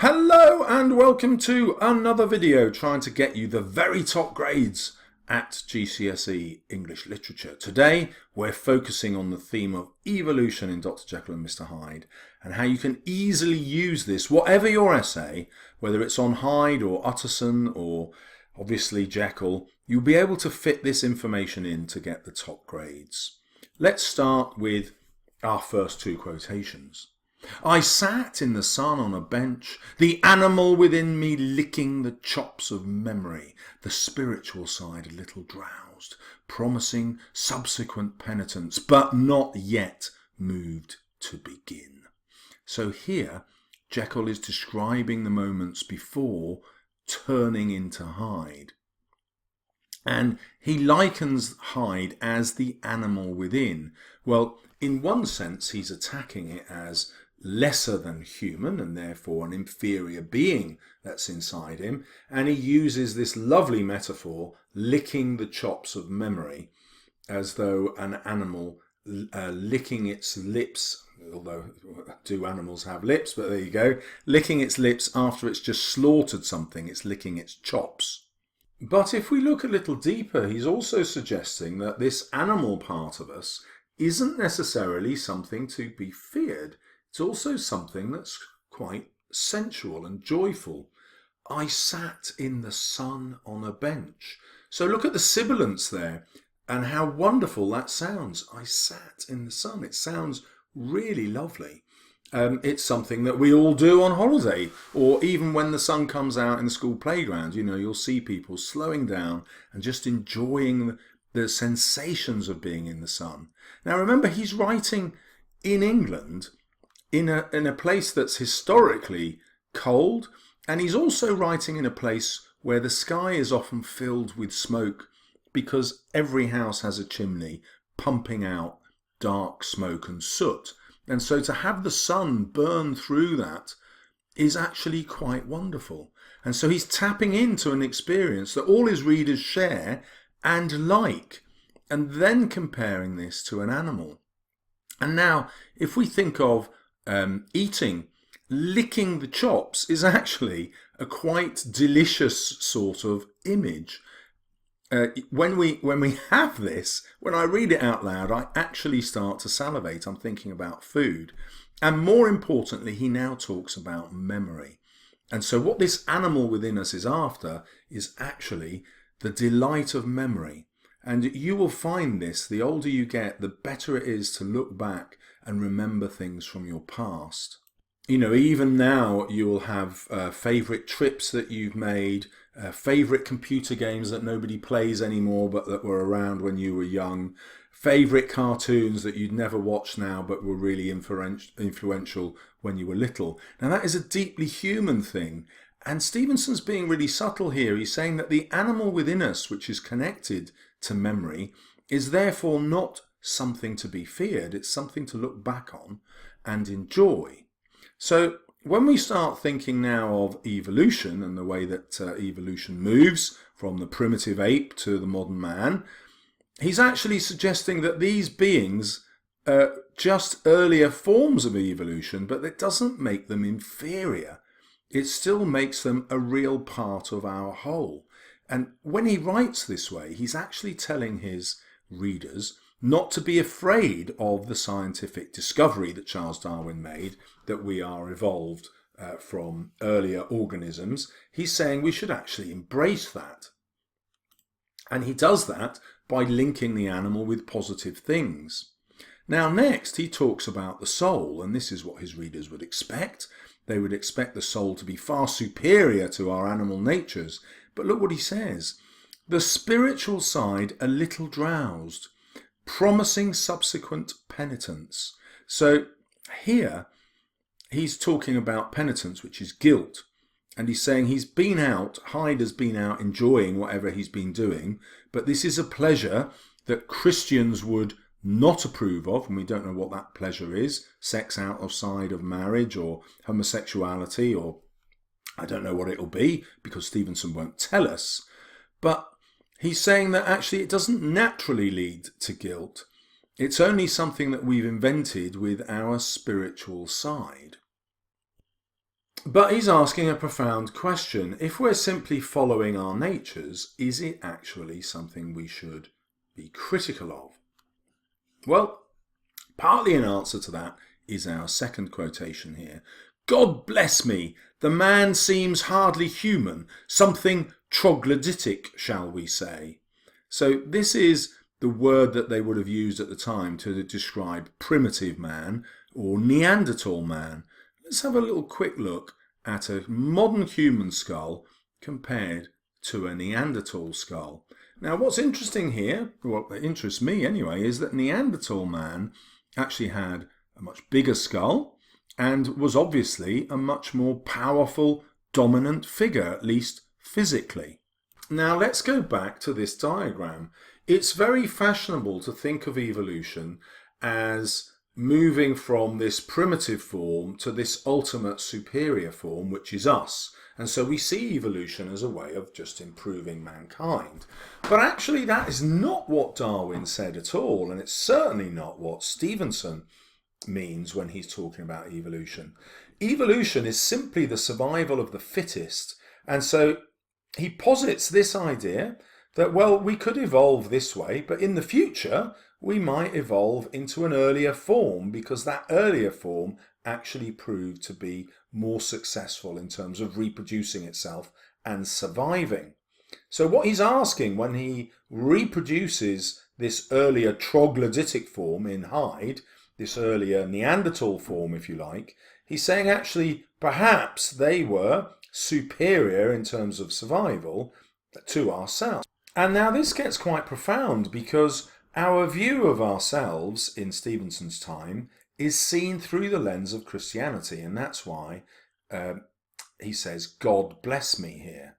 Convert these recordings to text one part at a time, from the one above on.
Hello and welcome to another video trying to get you the very top grades at GCSE English Literature. Today we're focusing on the theme of evolution in Dr. Jekyll and Mr. Hyde and how you can easily use this, whatever your essay, whether it's on Hyde or Utterson or obviously Jekyll, you'll be able to fit this information in to get the top grades. Let's start with our first two quotations. I sat in the sun on a bench, the animal within me licking the chops of memory, the spiritual side a little drowsed, promising subsequent penitence, but not yet moved to begin. So here, Jekyll is describing the moments before turning into Hyde. And he likens Hyde as the animal within. Well, in one sense, he's attacking it as lesser than human and therefore an inferior being that's inside him, and he uses this lovely metaphor, licking the chops of memory, as though an animal licking its lips, although do animals have lips, but there you go, licking its lips after it's just slaughtered something, it's licking its chops. But if we look a little deeper, he's also suggesting that this animal part of us isn't necessarily something to be feared. It's also something that's quite sensual and joyful. I sat in the sun on a bench. So look at the sibilance there and how wonderful that sounds. I sat in the sun. It sounds really lovely. It's something that we all do on holiday, or even when the sun comes out in the school playground. You know, you'll see people slowing down and just enjoying the sensations of being in the sun. Now remember, he's writing in England, in a place that's historically cold, and he's also writing in a place where the sky is often filled with smoke because every house has a chimney pumping out dark smoke and soot. And so to have the sun burn through that is actually quite wonderful. And so he's tapping into an experience that all his readers share and like, and then comparing this to an animal. And now, if we think of eating, licking the chops is actually a quite delicious sort of image. When we have this, when I read it out loud, I actually start to salivate. I'm thinking about food. And more importantly, he now talks about memory. And so what this animal within us is after is actually the delight of memory. And you will find this, the older you get, the better it is to look back and remember things from your past. You know, even now you'll have favourite trips that you've made, favourite computer games that nobody plays anymore but that were around when you were young, favourite cartoons that you'd never watch now but were really influential when you were little. Now that is a deeply human thing, and Stevenson's being really subtle here. He's saying that the animal within us, which is connected to memory, is therefore not something to be feared. It's something to look back on and enjoy. So when we start thinking now of evolution and the way that evolution moves from the primitive ape to the modern man, he's actually suggesting that these beings are just earlier forms of evolution, but that doesn't make them inferior. It still makes them a real part of our whole. And when he writes this way, he's actually telling his readers not to be afraid of the scientific discovery that Charles Darwin made, that we are evolved from earlier organisms. He's saying we should actually embrace that. And he does that by linking the animal with positive things. Now next he talks about the soul, and this is what his readers would expect. They would expect the soul to be far superior to our animal natures. But look what he says. The spiritual side a little drowsed, promising subsequent penitence. So here he's talking about penitence, which is guilt. And he's saying he's been out, Hyde has been out enjoying whatever he's been doing, but this is a pleasure that Christians would not approve of, and we don't know what that pleasure is, sex outside of marriage or homosexuality, or I don't know what it'll be because Stevenson won't tell us. But he's saying that actually it doesn't naturally lead to guilt. It's only something that we've invented with our spiritual side. But he's asking a profound question. If we're simply following our natures, is it actually something we should be critical of? Well, partly an answer to that is our second quotation here. God bless me, the man seems hardly human, something troglodytic, shall we say. So this is the word that they would have used at the time to describe primitive man or Neanderthal man. Let's have a little quick look at a modern human skull compared to a Neanderthal skull. Now, what's interesting here, what interests me anyway, is that Neanderthal man actually had a much bigger skull and was obviously a much more powerful, dominant figure, at least physically. Now, let's go back to this diagram. It's very fashionable to think of evolution as moving from this primitive form to this ultimate superior form, which is us. And so we see evolution as a way of just improving mankind. But actually that is not what Darwin said at all, and it's certainly not what Stevenson means when he's talking about evolution. Evolution is simply the survival of the fittest, and so he posits this idea that, well, we could evolve this way, but in the future we might evolve into an earlier form because that earlier form actually proved to be more successful in terms of reproducing itself and surviving. So what he's asking when he reproduces this earlier troglodytic form in Hyde, this earlier Neanderthal form, if you like, he's saying actually perhaps they were superior in terms of survival to ourselves. And now this gets quite profound because our view of ourselves in Stevenson's time is seen through the lens of Christianity, and that's why he says, God bless me here.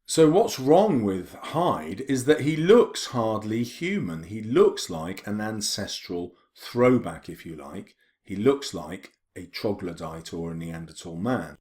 So what's wrong with Hyde is that he looks hardly human. He looks like an ancestral throwback, if you like. He looks like a troglodyte or a Neanderthal man.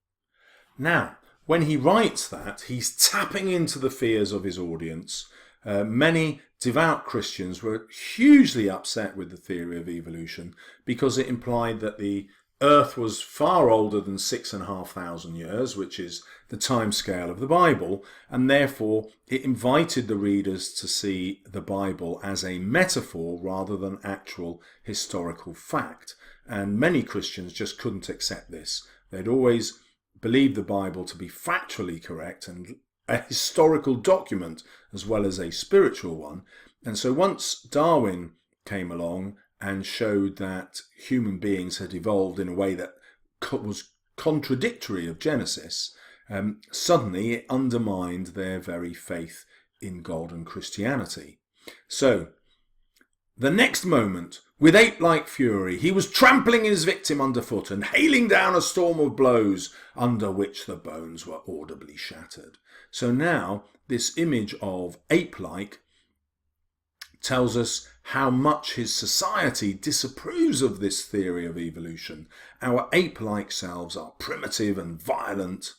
Now, when he writes that, he's tapping into the fears of his audience. Many devout Christians were hugely upset with the theory of evolution because it implied that the Earth was far older than 6,500 years, which is the time scale of the Bible, and therefore it invited the readers to see the Bible as a metaphor rather than actual historical fact. And many Christians just couldn't accept this. They'd always believed the Bible to be factually correct and a historical document as well as a spiritual one. And so once Darwin came along and showed that human beings had evolved in a way that was contradictory of Genesis, suddenly it undermined their very faith in God and Christianity. So the next moment, with ape-like fury, he was trampling his victim underfoot and hailing down a storm of blows under which the bones were audibly shattered. So now this image of ape-like tells us how much his society disapproves of this theory of evolution. Our ape-like selves are primitive and violent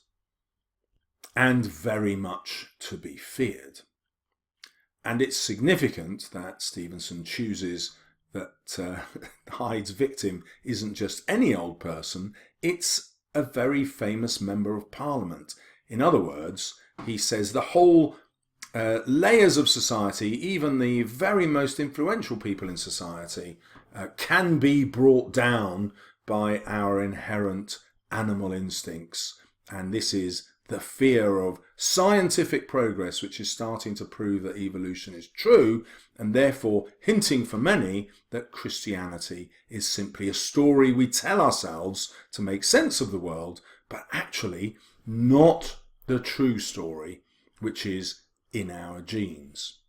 and very much to be feared. And it's significant that Stevenson chooses that Hyde's victim isn't just any old person, it's a very famous member of Parliament. In other words, he says the whole layers of society, even the very most influential people in society, can be brought down by our inherent animal instincts. And this is the fear of scientific progress, which is starting to prove that evolution is true, and therefore hinting for many that Christianity is simply a story we tell ourselves to make sense of the world, but actually not the true story, which is in our genes.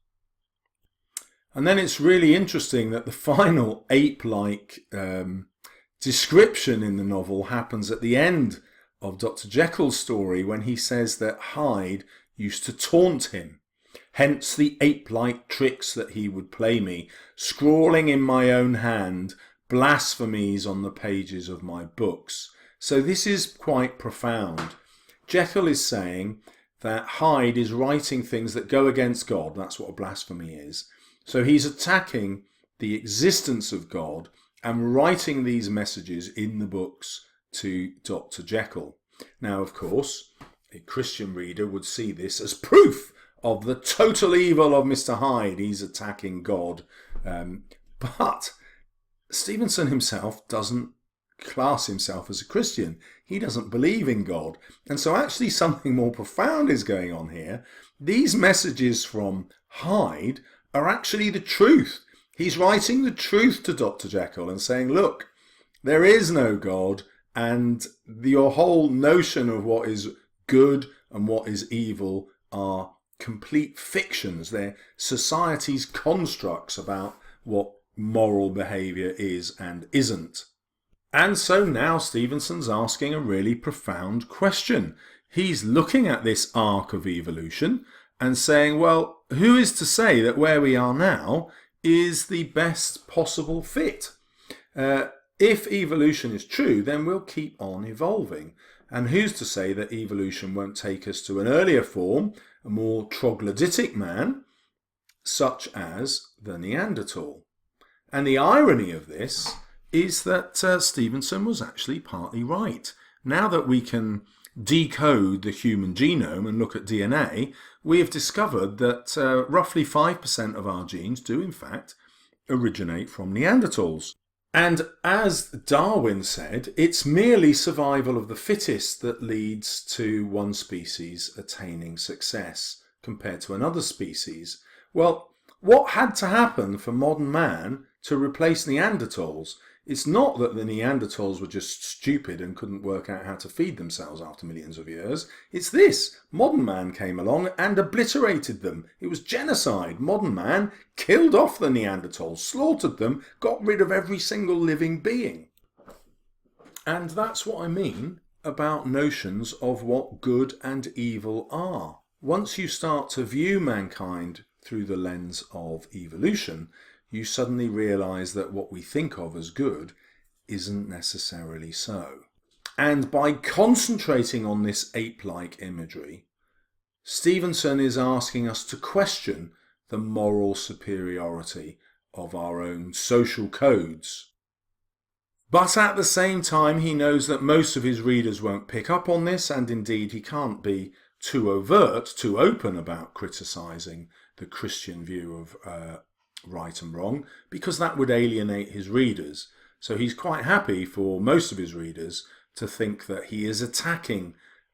And then it's really interesting that the final ape-like description in the novel happens at the end of Dr. Jekyll's story when he says that Hyde used to taunt him. Hence the ape-like tricks that he would play me, scrawling in my own hand blasphemies on the pages of my books. So this is quite profound. Jekyll is saying that Hyde is writing things that go against God. That's what a blasphemy is. So he's attacking the existence of God and writing these messages in the books to Dr. Jekyll. Now, of course, a Christian reader would see this as proof of the total evil of Mr. Hyde. He's attacking God. But Stevenson himself doesn't class himself as a Christian. He doesn't believe in God. And so actually something more profound is going on here. These messages from Hyde are actually the truth. He's writing the truth to Dr. Jekyll and saying, look, there is no God, and your whole notion of what is good and what is evil are complete fictions. They're society's constructs about what moral behaviour is and isn't. And so now Stevenson's asking a really profound question. He's looking at this arc of evolution and saying, well, who is to say that where we are now is the best possible fit? If evolution is true, then we'll keep on evolving. And who's to say that evolution won't take us to an earlier form, a more troglodytic man, such as the Neanderthal? And the irony of this is that Stevenson was actually partly right. Now that we can decode the human genome and look at DNA, we have discovered that roughly 5% of our genes do in fact originate from Neanderthals. And as Darwin said, it's merely survival of the fittest that leads to one species attaining success compared to another species. Well, what had to happen for modern man to replace Neanderthals? It's not that the Neanderthals were just stupid and couldn't work out how to feed themselves after millions of years. It's this. Modern man came along and obliterated them. It was genocide. Modern man killed off the Neanderthals, slaughtered them, got rid of every single living being. And that's what I mean about notions of what good and evil are. Once you start to view mankind through the lens of evolution, you suddenly realise that what we think of as good isn't necessarily so. And by concentrating on this ape-like imagery, Stevenson is asking us to question the moral superiority of our own social codes. But at the same time, he knows that most of his readers won't pick up on this, and indeed he can't be too overt, too open about criticising the Christian view of right and wrong, because that would alienate his readers. So he's quite happy for most of his readers to think that he is attacking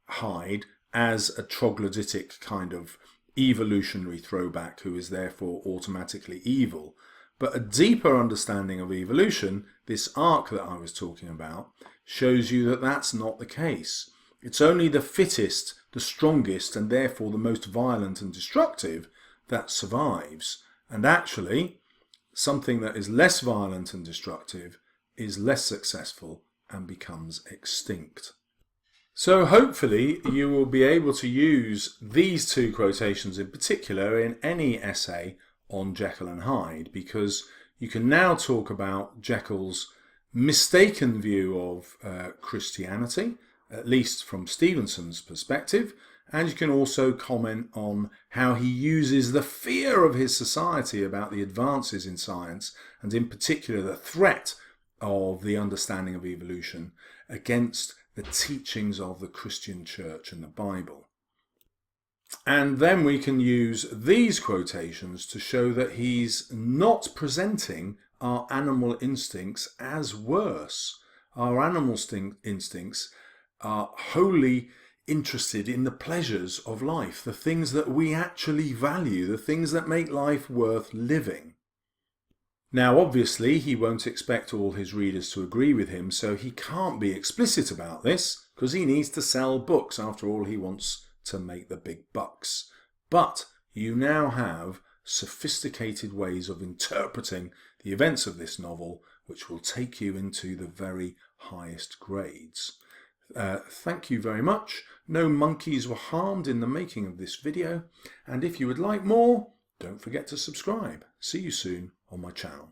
Hyde as a troglodytic kind of evolutionary throwback who is therefore automatically evil. But a deeper understanding of evolution, this arc that I was talking about, shows you that that's not the case. It's only the fittest, the strongest, and therefore the most violent and destructive that survives. And actually, something that is less violent and destructive is less successful and becomes extinct. So hopefully you will be able to use these two quotations in particular in any essay on Jekyll and Hyde, because you can now talk about Jekyll's mistaken view of Christianity, at least from Stevenson's perspective, and you can also comment on how he uses the fear of his society about the advances in science, and in particular the threat of the understanding of evolution against the teachings of the Christian Church and the Bible. And then we can use these quotations to show that he's not presenting our animal instincts as worse. Our animal instincts are wholly interested in the pleasures of life, the things that we actually value, the things that make life worth living. Now, obviously, he won't expect all his readers to agree with him, so he can't be explicit about this, because he needs to sell books. After all, he wants to make the big bucks. But you now have sophisticated ways of interpreting the events of this novel, which will take you into the very highest grades. Thank you very much. No monkeys were harmed in the making of this video, and if you would like more, don't forget to subscribe. See you soon on my channel.